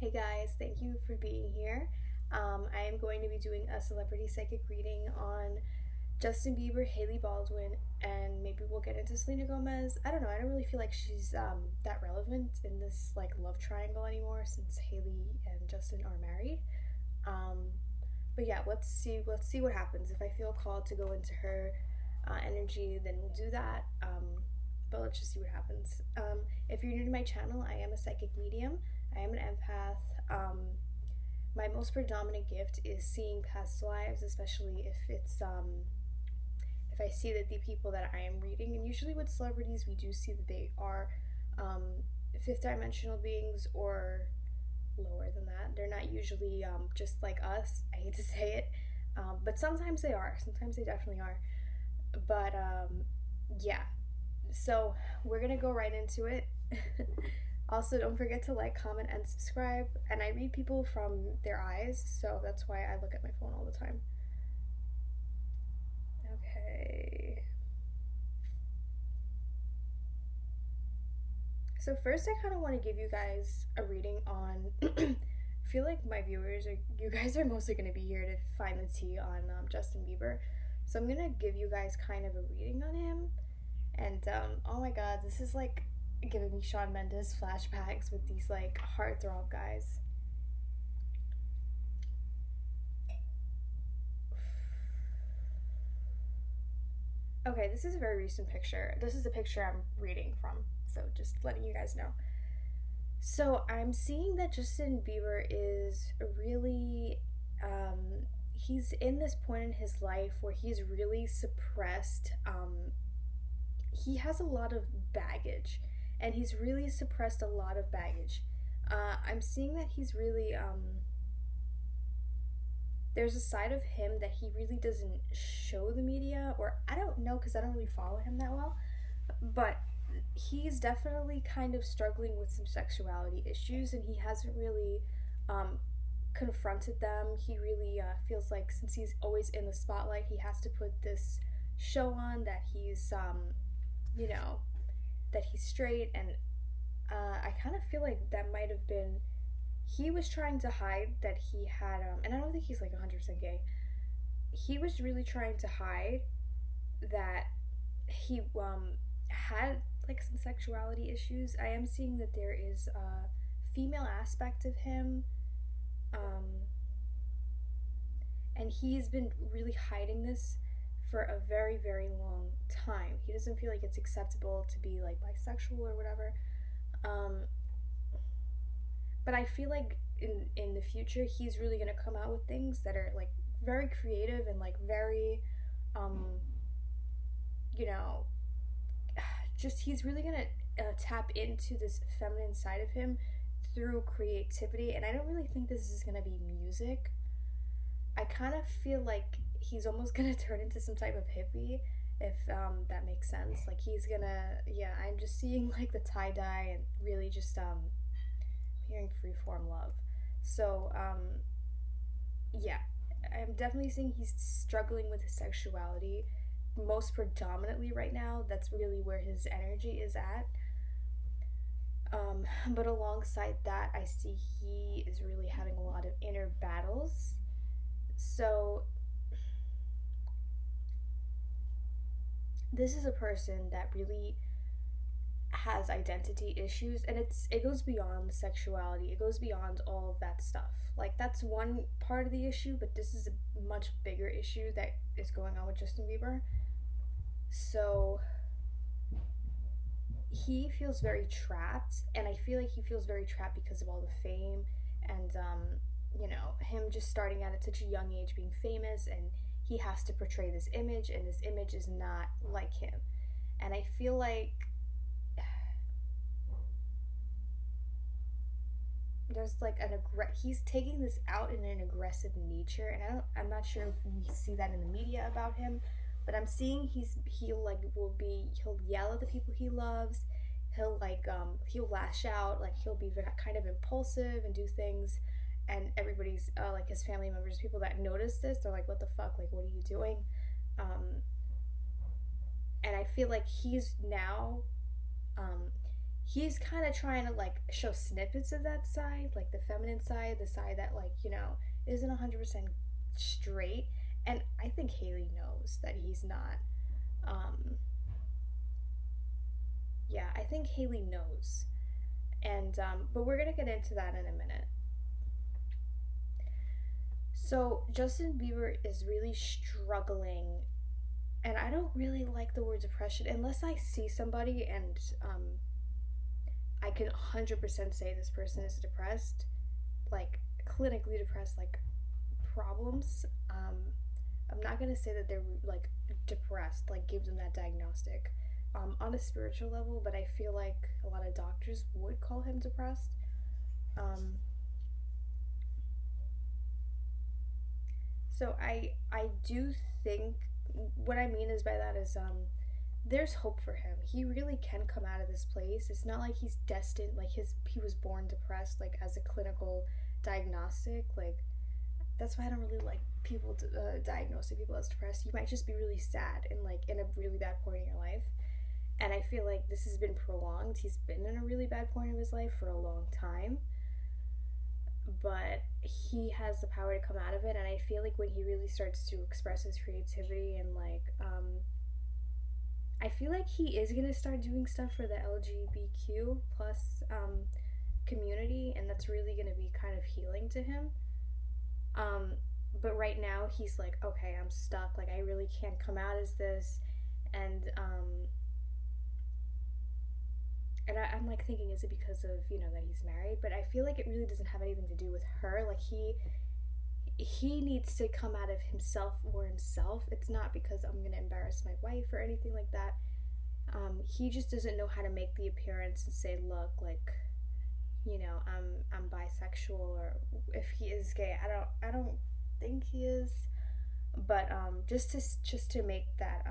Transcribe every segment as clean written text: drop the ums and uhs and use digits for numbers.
Hey guys, thank you for being here. I am going to be doing a celebrity psychic reading on Justin Bieber, Hailey Baldwin, and maybe we'll get into Selena Gomez. I don't know. I don't really feel like she's that relevant in this like love triangle anymore since Hailey and Justin are married. Um, but yeah, let's see what happens. If I feel called to go into her energy, then we'll do that. But let's just see what happens. If you're new to my channel, I am a psychic medium. I am an empath. My most predominant gift is seeing past lives, especially if I see that the people that I am reading, and usually with celebrities, we do see that they are um, fifth dimensional beings or lower than that. They're not usually just like us. I hate to say it, but sometimes they are. Sometimes they definitely are. But yeah, so we're gonna go right into it. Also, don't forget to like, comment, and subscribe. And I read people from their eyes, so that's why I look at my phone all the time. Okay. So first, I kind of want to give you guys a reading on. I feel like you guys are mostly going to be here to find the tea on Justin Bieber. So I'm gonna give you guys kind of a reading on him. And oh my god, this is like giving me Shawn Mendes flashbacks with these like heartthrob guys. Okay, this is a very recent picture. This is the picture I'm reading from, so just letting you guys know. So I'm seeing that Justin Bieber is really, he's in this point in his life where he's really suppressed. He has a lot of baggage, and he's really suppressed a lot of baggage. I'm seeing that he's really, there's a side of him that he really doesn't show the media, or I don't know because I don't really follow him that well, but he's definitely kind of struggling with some sexuality issues, and he hasn't really confronted them. He really feels like since he's always in the spotlight, he has to put this show on that he's, you know, that he's straight, and I kind of feel like that might have been, he was trying to hide that he had, and I don't think he's like 100% gay. He was really trying to hide that he had like some sexuality issues. I am seeing that there is a female aspect of him, and he's been really hiding this for a very, very long time. He doesn't feel like it's acceptable to be like bisexual or whatever. But I feel like in the future he's really gonna come out with things that are like very creative and like very, you know, just he's really gonna tap into this feminine side of him through creativity. And I don't really think this is gonna be music. I kind of feel like he's almost gonna turn into some type of hippie, if that makes sense. Like he's gonna, yeah, I'm just seeing like the tie-dye and really just hearing freeform love. So yeah, I'm definitely seeing he's struggling with his sexuality most predominantly right now. That's really where his energy is at. But alongside that, I see he is really having a lot of inner battles. So this is a person that really has identity issues, and it goes beyond sexuality. It goes beyond all of that stuff. Like that's one part of the issue, but this is a much bigger issue that is going on with Justin Bieber. So he feels very trapped, and I feel like he feels very trapped because of all the fame and you know, him just starting out at such a young age being famous, and he has to portray this image, and this image is not like him. And I feel like there's like he's taking this out in an aggressive nature, and I'm not sure if we see that in the media about him, but I'm seeing he'll yell at the people he loves. He'll he'll lash out, like he'll be kind of impulsive and do things, and everybody's like his family members, people that notice this, they're like, what the fuck, like what are you doing? And I feel like he's now he's kind of trying to like show snippets of that side, like the feminine side, the side that like, isn't 100% straight. And I think Hailey knows that he's not. Um, yeah, I think Hailey knows. And but we're gonna get into that in a minute. So Justin Bieber is really struggling, and I don't really like the word depression unless I see somebody and I can 100% say this person is depressed, like clinically depressed, like problems. I'm not gonna say that they're like depressed, like give them that diagnostic. On a spiritual level, but I feel like a lot of doctors would call him depressed. Um, so I do think what I mean is by that is there's hope for him. He really can come out of this place. It's not like he's destined, like he was born depressed, like as a clinical diagnostic. Like that's why I don't really like people diagnosing people as depressed. You might just be really sad and like in a really bad point in your life. And I feel like this has been prolonged. He's been in a really bad point of his life for a long time, but he has the power to come out of it. And I feel like when he really starts to express his creativity and like I feel like he is gonna start doing stuff for the LGBTQ plus community, and that's really gonna be kind of healing to him. um but right now he's like, okay, I'm stuck, like I really can't come out as this. And I'm like thinking, is it because of that he's married? But I feel like it really doesn't have anything to do with her. Like he needs to come out of himself or himself. It's not because I'm gonna embarrass my wife or anything like that. He just doesn't know how to make the appearance and say, look, like I'm bisexual, or if he is gay. I don't think he is, but just to make that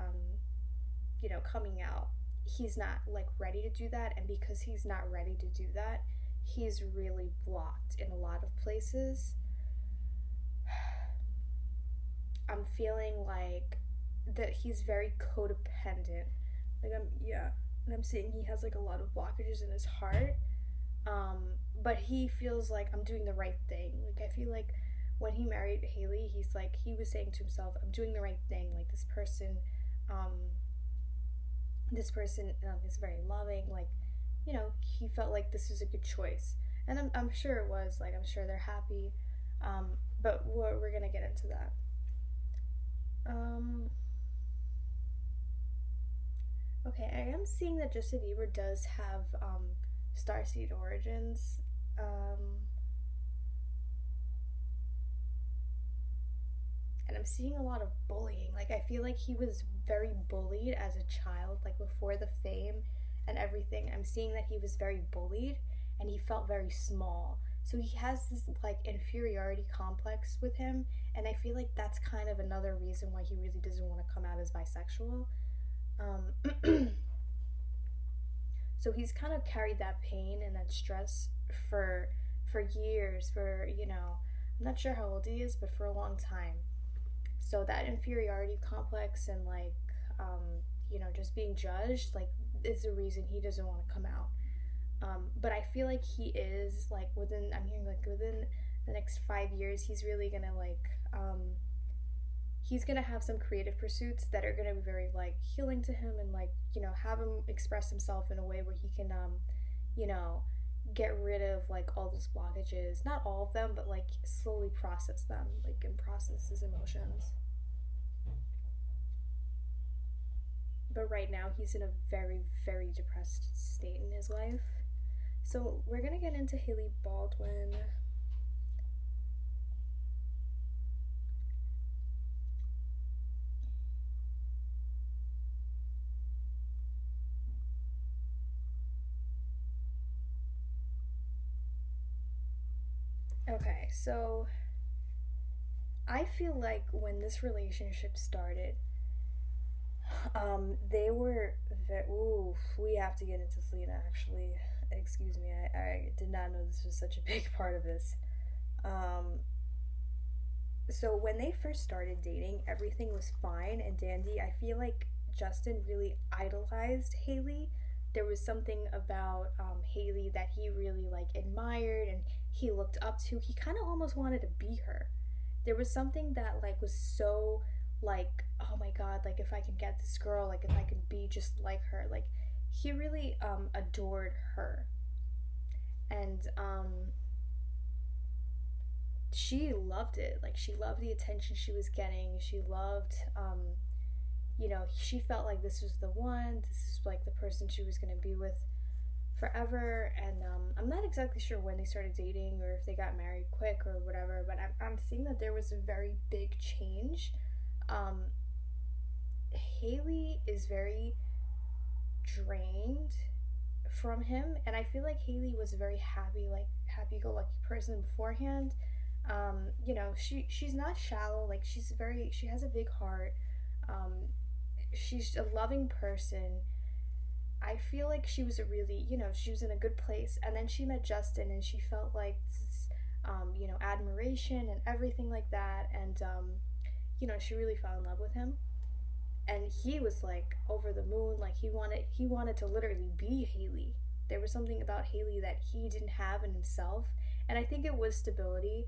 coming out, he's not like ready to do that. And because he's not ready to do that, he's really blocked in a lot of places. I'm feeling like that he's very codependent. Like and I'm seeing he has like a lot of blockages in his heart. But he feels like I'm doing the right thing. Like I feel like when he married Hailey, he's like he was saying to himself, I'm doing the right thing. Like um, this person is very loving. Like he felt like this was a good choice, and I'm sure it was. Like I'm sure they're happy. But we're gonna get into that. Um, okay, I am seeing that Justin Bieber does have starseed origins. Um, and I'm seeing a lot of bullying. Like I feel like he was very bullied as a child, like before the fame and everything. I'm seeing that he was very bullied and he felt very small. So he has this like inferiority complex with him, and I feel like that's kind of another reason why he really doesn't want to come out as bisexual. Um, so he's kind of carried that pain and that stress for for years, for I'm not sure how old he is, but for a long time. So that inferiority complex and like just being judged, like, is the reason he doesn't want to come out. But I feel like he is like I'm hearing like within the next 5 years he's really gonna like he's gonna have some creative pursuits that are gonna be very like healing to him, and like have him express himself in a way where he can you know get rid of like all those blockages, not all of them, but like slowly process them, like, and process his emotions. But right now he's in a very, very depressed state in his life. So we're gonna get into Hailey Baldwin. Okay, so I feel like when this relationship started, they were ooh, we have to get into Selena, actually. Excuse me, I did not know this was such a big part of this. Um, so when they first started dating, everything was fine and dandy. I feel like Justin really idolized Hailey there was something about Hailey that he really like admired and he looked up to. He kind of almost wanted to be her. There was something that like was so like, oh my god, like if I can get this girl, like if I can be just like her, like he really adored her. And she loved it. Like she loved the attention she was getting. She loved she felt like this was the one. This is like the person she was going to be with forever. And I'm not exactly sure when they started dating or if they got married quick or whatever, but I'm seeing that there was a very big change. um Hailey is very drained from him, and I feel like Hailey was a very happy, like happy-go-lucky person beforehand. She's not shallow. Like she has a big heart. Um, she's a loving person. I feel like she was a really, she was in a good place, and then she met Justin, and she felt like this, admiration and everything like that, and she really fell in love with him, and he was like over the moon. Like he wanted to literally be Hailey. There was something about Hailey that he didn't have in himself, and I think it was stability,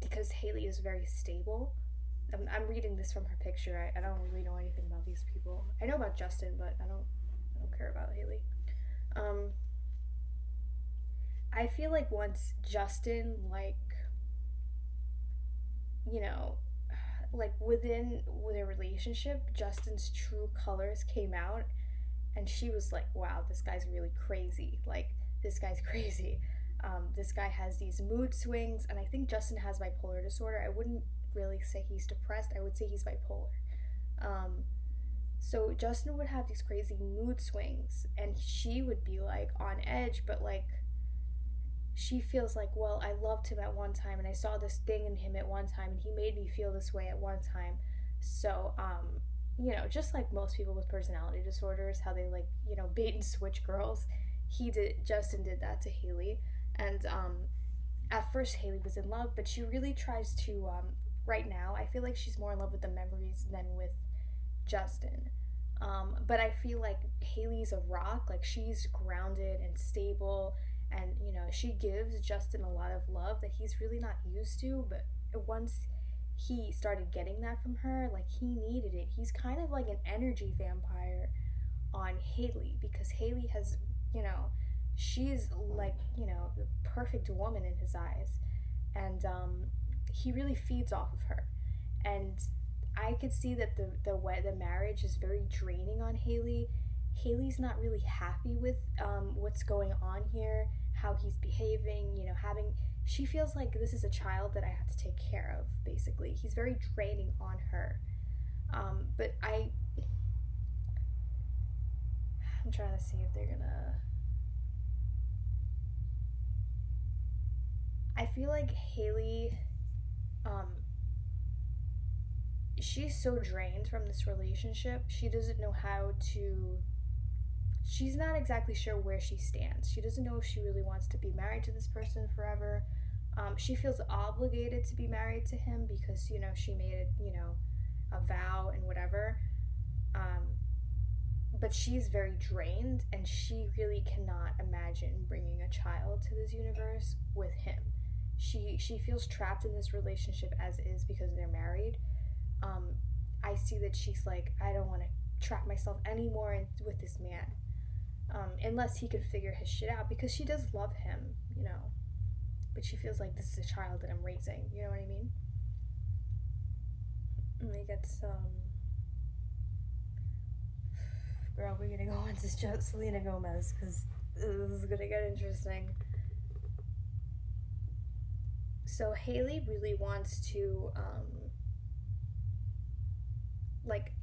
because Hailey is very stable. I'm reading this from her picture. I don't really know anything about these people. I know about Justin, but I don't care about Hailey. Um, I feel like once Justin, like, you know, like with a relationship, Justin's true colors came out, and she was like, "Wow, this guy's really crazy. Like, this guy's crazy. This guy has these mood swings," and I think Justin has bipolar disorder. I wouldn't really say he's depressed. I would say he's bipolar. Um, so Justin would have these crazy mood swings, and she would be like on edge, but like she feels like, well, I loved him at one time, and I saw this thing in him at one time, and he made me feel this way at one time. So, just like most people with personality disorders, how they like, bait and switch girls, Justin did that to Hailey. And at first, Hailey was in love, but she really tries to, right now, I feel like she's more in love with the memories than with Justin. But I feel like Hailey's a rock, like she's grounded and stable, and she gives Justin a lot of love that he's really not used to. But once he started getting that from her, like he needed it. He's kind of like an energy vampire on Hailey, because Hailey has, you know, she's like, the perfect woman in his eyes, and he really feeds off of her. And I could see that the marriage is very draining on Hailey. Hailey's not really happy with what's going on here, how he's behaving. She feels like this is a child that I have to take care of. Basically, he's very draining on her. But I'm trying to see if they're gonna. I feel like Hailey, um, she's so drained from this relationship. She doesn't know how to. She's not exactly sure where she stands. She doesn't know if she really wants to be married to this person forever. She feels obligated to be married to him because, she made it, a vow and whatever. But she's very drained, and she really cannot imagine bringing a child to this universe with him. She feels trapped in this relationship as is because they're married. I see that she's like, I don't want to trap myself anymore with this man, unless he could figure his shit out, because she does love him, but she feels like this is a child that I'm raising. You know what I mean? And they get some. Girl, we're gonna go into Selena Gomez because this is gonna get interesting. So Hailey really wants to,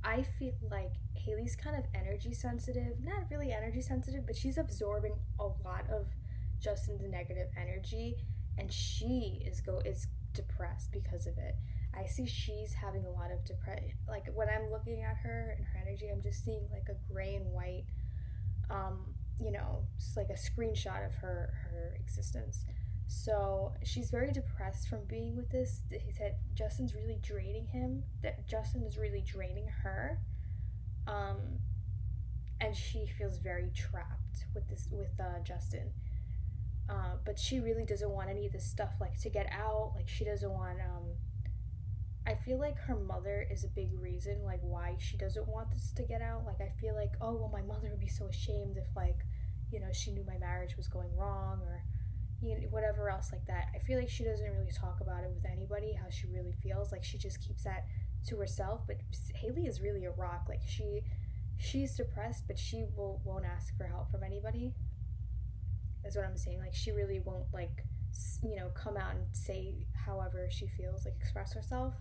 I feel like Hailey's kind of energy sensitive. Not really energy sensitive, but she's absorbing a lot of Justin's negative energy, and she is depressed because of it. I see she's having a lot of depression. Like when I'm looking at her and her energy, I'm just seeing like a gray and white, just like a screenshot of her existence. So she's very depressed from being with this. He said Justin's really draining him. That Justin is really draining her. and she feels very trapped with Justin. But she really doesn't want any of this stuff like to get out. Like she doesn't want. I feel like her mother is a big reason like why she doesn't want this to get out. Like I feel like, oh well, my mother would be so ashamed if like, she knew my marriage was going wrong, or whatever else like that. I feel like she doesn't really talk about it with anybody, how she really feels. Like she just keeps that to herself. But Hailey is really a rock. Like she's depressed, but she won't ask for help from anybody. Is what I'm saying. Like she really won't like come out and say however she feels, like express herself.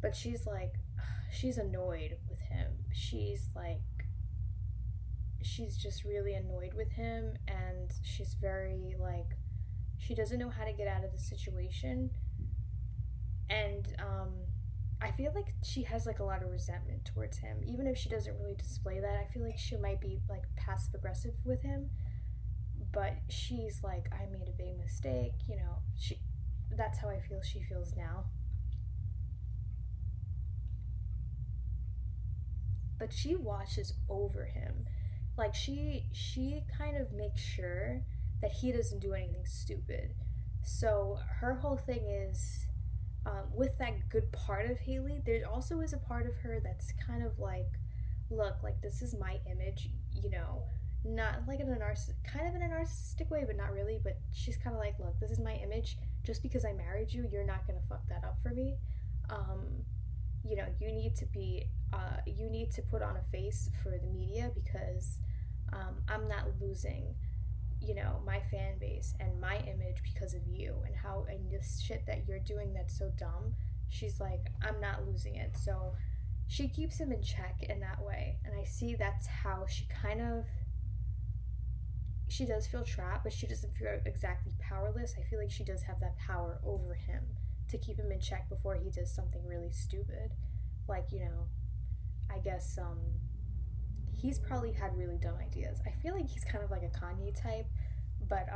But she's annoyed with him. She's just really annoyed with him, and she's very like, she doesn't know how to get out of the situation. And I feel like she has like a lot of resentment towards him, even if she doesn't really display that. I feel like she might be like passive aggressive with him, but she's like, I made a big mistake, that's how I feel she feels now. But she watches over him. Like she kind of makes sure that he doesn't do anything stupid. So her whole thing is, with that good part of Hailey, there also is a part of her that's kind of like, look, like this is my image, not like in a kind of in a narcissistic way, but not really. But she's kind of like, look, this is my image. Just because I married you, you're not gonna fuck that up for me. You need to be, you need to put on a face for the media, because I'm not losing, my fan base and my image because of you and how and this shit that you're doing that's so dumb. She's like, I'm not losing it. So she keeps him in check in that way. And I see that's how she does feel trapped, but she doesn't feel exactly powerless. I feel like she does have that power over him to keep him in check before he does something really stupid. Like, I guess he's probably had really dumb ideas. I feel like he's kind of like a Kanye type, but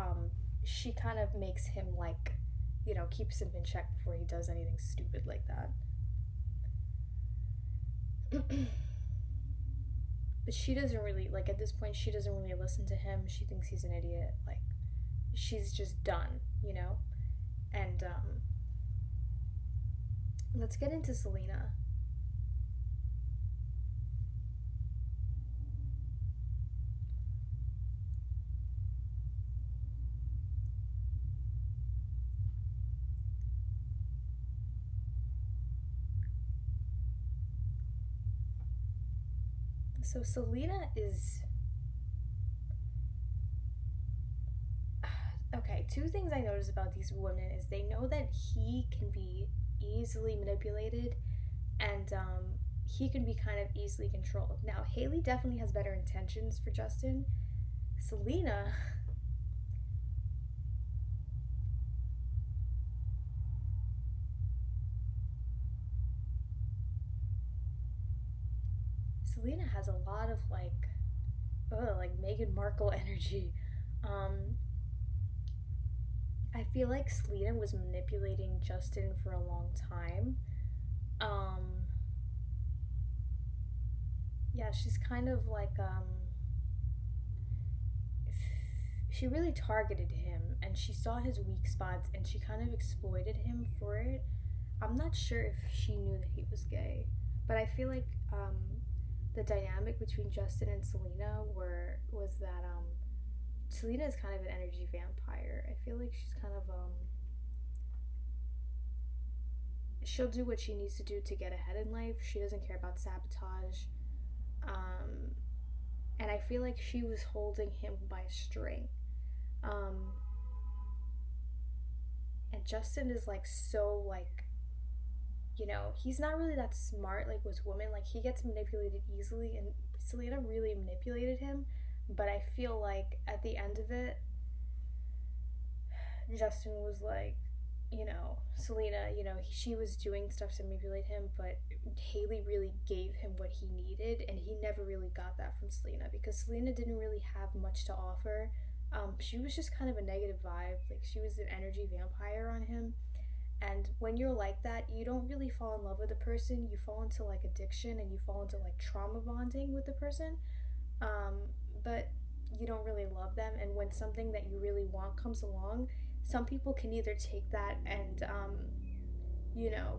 she kind of makes him like, keeps him in check before he does anything stupid like that. But she doesn't really, like, at this point, she doesn't really listen to him. She thinks he's an idiot. Like, she's just done, And let's get into Selena. So Selena is, okay, two things I notice about these women is they know that he can be easily manipulated, and he can be kind of easily controlled. Now, Hailey definitely has better intentions for Justin. Selena has a lot of like Meghan Markle energy. I feel like Selena was manipulating Justin for a long time. Um, yeah, she's kind of like, she really targeted him, and she saw his weak spots, and she kind of exploited him for it. I'm not sure if she knew that he was gay, but I feel like the dynamic between Justin and Selena was that Selena is kind of an energy vampire. I feel like she's kind of she'll do what she needs to do to get ahead in life. She doesn't care about sabotage. Um, and I feel like she was holding him by a string. Um, and Justin is like so like, he's not really that smart like with women. Like he gets manipulated easily, and Selena really manipulated him. But I feel like at the end of it, Justin was like, Selena, she was doing stuff to manipulate him, but Hailey really gave him what he needed, and he never really got that from Selena, because Selena didn't really have much to offer. She was just kind of a negative vibe. Like she was an energy vampire on him, And when you're like that, you don't really fall in love with a person. You fall into like addiction, and you fall into like trauma bonding with the person. um, but you don't really love them. And when something that you really want comes along, some people can either take that and,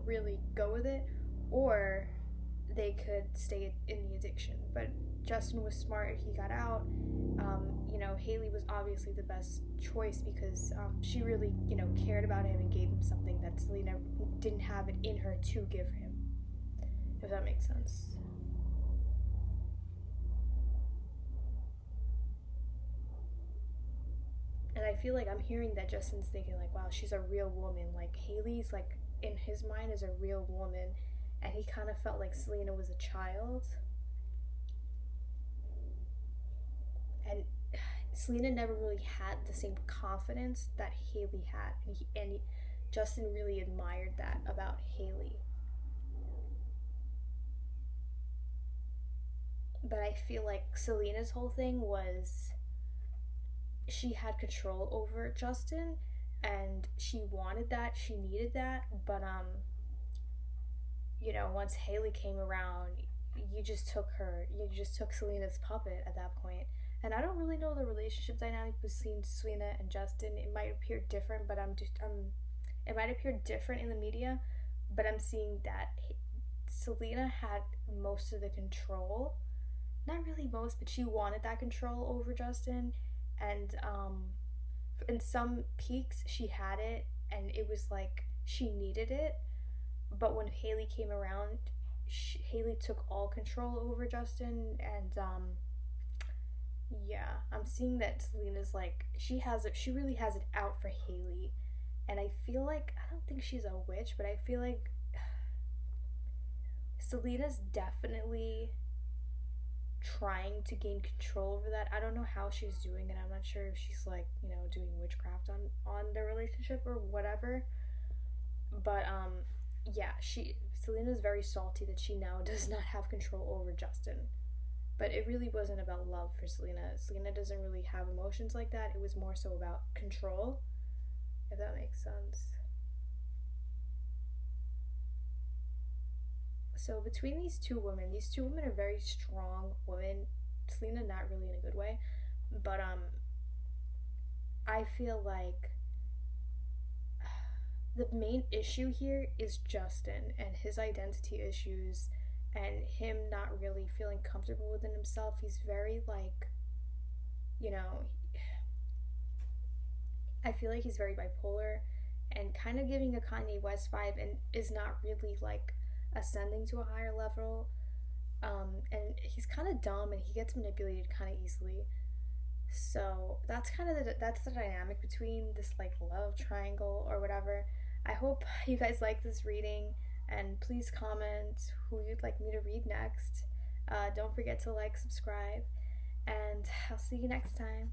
really go with it, or they could stay in the addiction. But Justin was smart, he got out. Hailey was obviously the best choice because she really, cared about him and gave him something that Selena didn't have it in her to give him, if that makes sense. And I feel like I'm hearing that Justin's thinking like, wow, she's a real woman. Like Hailey's like in his mind is a real woman, and he kind of felt like Selena was a child. And Selena never really had the same confidence that Hailey had, and Justin really admired that about Hailey. But I feel like Selena's whole thing was she had control over Justin, and she wanted that, she needed that. But once Hailey came around, you just took Selena's puppet at that point. And I don't really know the relationship dynamic between Selena and Justin. It might appear different, but it might appear different in the media, but I'm seeing that Selena had most of the control. Not really most, but she wanted that control over Justin. And in some peaks, she had it, and it was like she needed it. But when Hailey came around, Hailey took all control over Justin. And yeah, I'm seeing that Selena's like she really has it out for Hailey. And I feel like I don't think she's a witch, but I feel like Selena's definitely trying to gain control over that. I don't know how she's doing it. I'm not sure if she's like, doing witchcraft on the relationship or whatever. But yeah, Selena's very salty that she now does not have control over Justin. But it really wasn't about love for Selena. Selena doesn't really have emotions like that. It was more so about control, if that makes sense. So between these two women are very strong women. Selena not really in a good way, but I feel like the main issue here is Justin and his identity issues, and him not really feeling comfortable within himself. He's very like, you know, I feel like he's very bipolar and kind of giving a Kanye West vibe, and is not really like ascending to a higher level. And he's kind of dumb, and he gets manipulated kind of easily. So that's kind of that's the dynamic between this like love triangle or whatever. I hope you guys like this reading, and please comment who you'd like me to read next. Don't forget to like, subscribe, and I'll see you next time.